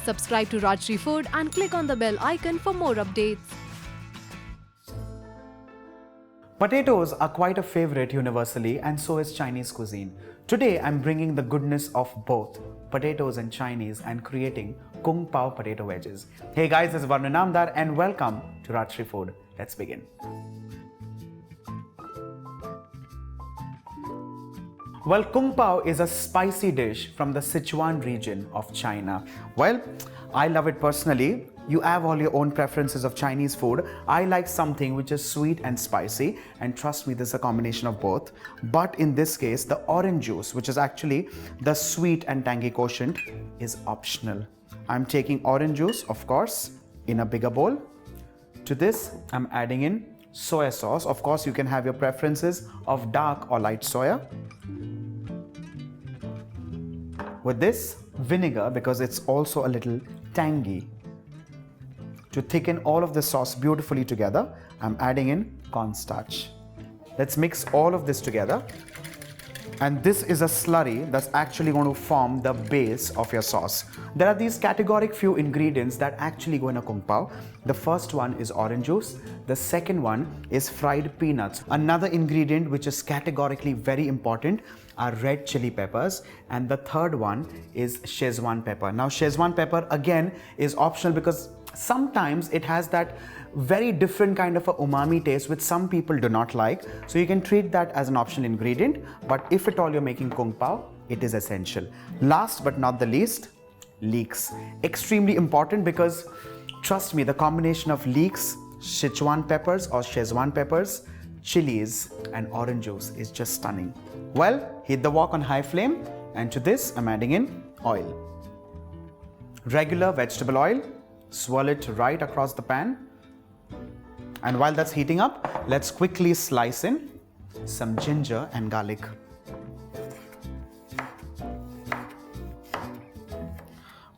Subscribe to Rajshri Food and click on the bell icon for more updates. Potatoes are quite a favorite universally, and so is Chinese cuisine. Today I'm bringing the goodness of both potatoes and Chinese and creating Kung Pao Potato Wedges. Hey guys, this is Varun Inamdar and welcome to Rajshri Food. Let's begin. Well, Kung Pao is a spicy dish from the Sichuan region of China. Well, I love it personally. You have all your own preferences of Chinese food. I like something which is sweet and spicy, and trust me, this is a combination of both. But in this case, the orange juice, which is actually the sweet and tangy quotient, is optional. I'm taking orange juice, of course, in a bigger bowl. To this, I'm adding in soy sauce. Of course, you can have your preferences of dark or light soya. With this, vinegar, because it's also a little tangy. To thicken all of the sauce beautifully together, I'm adding in corn starch. Let's mix all of this together. And this is a slurry that's actually going to form the base of your sauce. There are these categoric few ingredients that actually go in a Kung Pao. The first one is orange juice. The second one is fried peanuts. Another ingredient which is categorically very important are red chili peppers. And the third one is schezwan pepper. Now schezwan pepper again is optional because sometimes it has that very different kind of a umami taste which some people do not like. So you can treat that as an optional ingredient, but if at all you're making Kung Pao, it is essential. Last but not the least, leeks. Extremely important because trust me, the combination of leeks, Sichuan peppers or schezwan peppers, chilies and orange juice is just stunning. Well, heat the wok on high flame, and to this I'm adding in oil. Regular vegetable oil. Swirl it right across the pan, and while that's heating up, let's quickly slice in some ginger and garlic.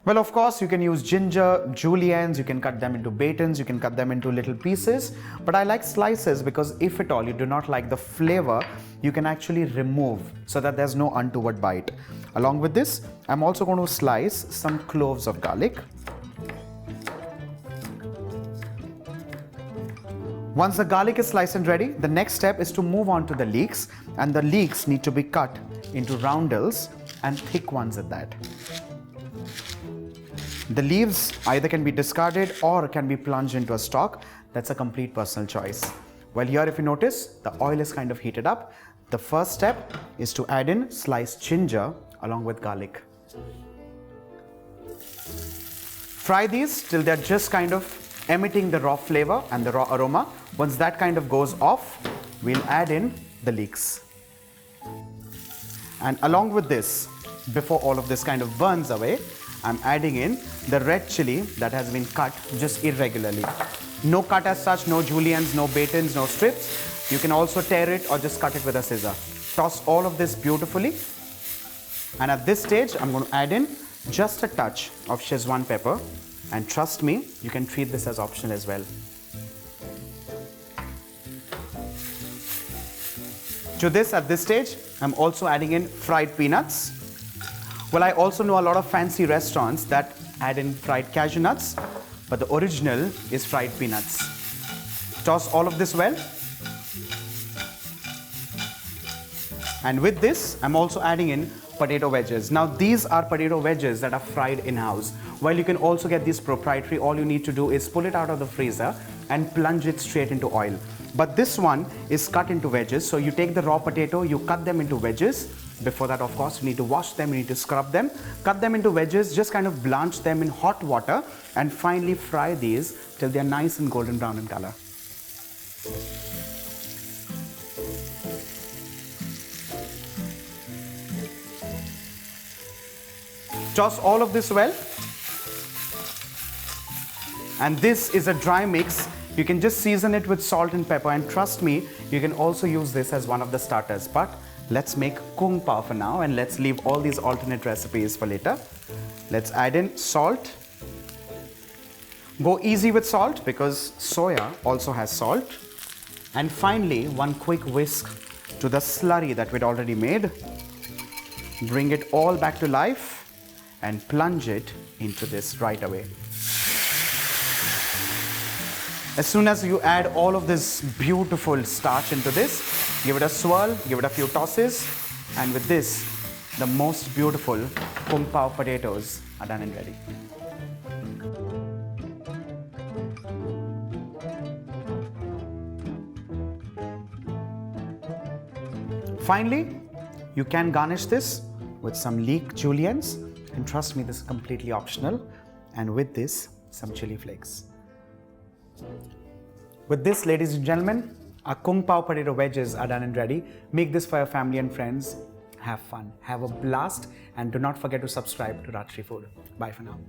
Well, of course, you can use ginger, juliennes, you can cut them into batons, you can cut them into little pieces, but I like slices because if at all you do not like the flavor, you can actually remove so that there's no untoward bite. Along with this, I'm also going to slice some cloves of garlic. Once the garlic is sliced and ready, the next step is to move on to the leeks, and the leeks need to be cut into roundels and thick ones at that. The leaves either can be discarded or can be plunged into a stock. That's a complete personal choice. Well, here if you notice, the oil is kind of heated up. The first step is to add in sliced ginger along with garlic. Fry these till they're just kind of emitting the raw flavor and the raw aroma. Once that kind of goes off, we'll add in the leeks. And along with this, before all of this kind of burns away, I'm adding in the red chili that has been cut just irregularly. No cut as such, no juliennes, no batons, no strips. You can also tear it or just cut it with a scissor. Toss all of this beautifully. And at this stage, I'm going to add in just a touch of schezwan pepper. And trust me, you can treat this as optional as well. To this, at this stage, I'm also adding in fried peanuts. Well, I also know a lot of fancy restaurants that add in fried cashew nuts, but the original is fried peanuts. Toss all of this well. And with this, I'm also adding in potato wedges. Now these are potato wedges that are fried in-house. While you can also get these proprietary, all you need to do is pull it out of the freezer and plunge it straight into oil. But this one is cut into wedges. So you take the raw potato, you cut them into wedges. Before that, of course, you need to wash them, you need to scrub them, cut them into wedges, just kind of blanch them in hot water and finally fry these till they're nice and golden brown in color. Toss all of this well. And this is a dry mix. You can just season it with salt and pepper, and trust me, you can also use this as one of the starters. But let's make Kung Pao for now, and let's leave all these alternate recipes for later. Let's add in salt. Go easy with salt because soya also has salt. And finally, one quick whisk to the slurry that we'd already made. Bring it all back to life and plunge it into this right away. As soon as you add all of this beautiful starch into this, give it a swirl, give it a few tosses, and with this, the most beautiful Kung Pao potatoes are done and ready. Finally, you can garnish this with some Leek juliennes, and trust me, this is completely optional, and with this, some chili flakes. With this, ladies and gentlemen, our Kung Pao potato wedges are done and ready. Make this for your family and friends. Have fun, have a blast, and do not forget to subscribe to Rajshri Food. Bye for now.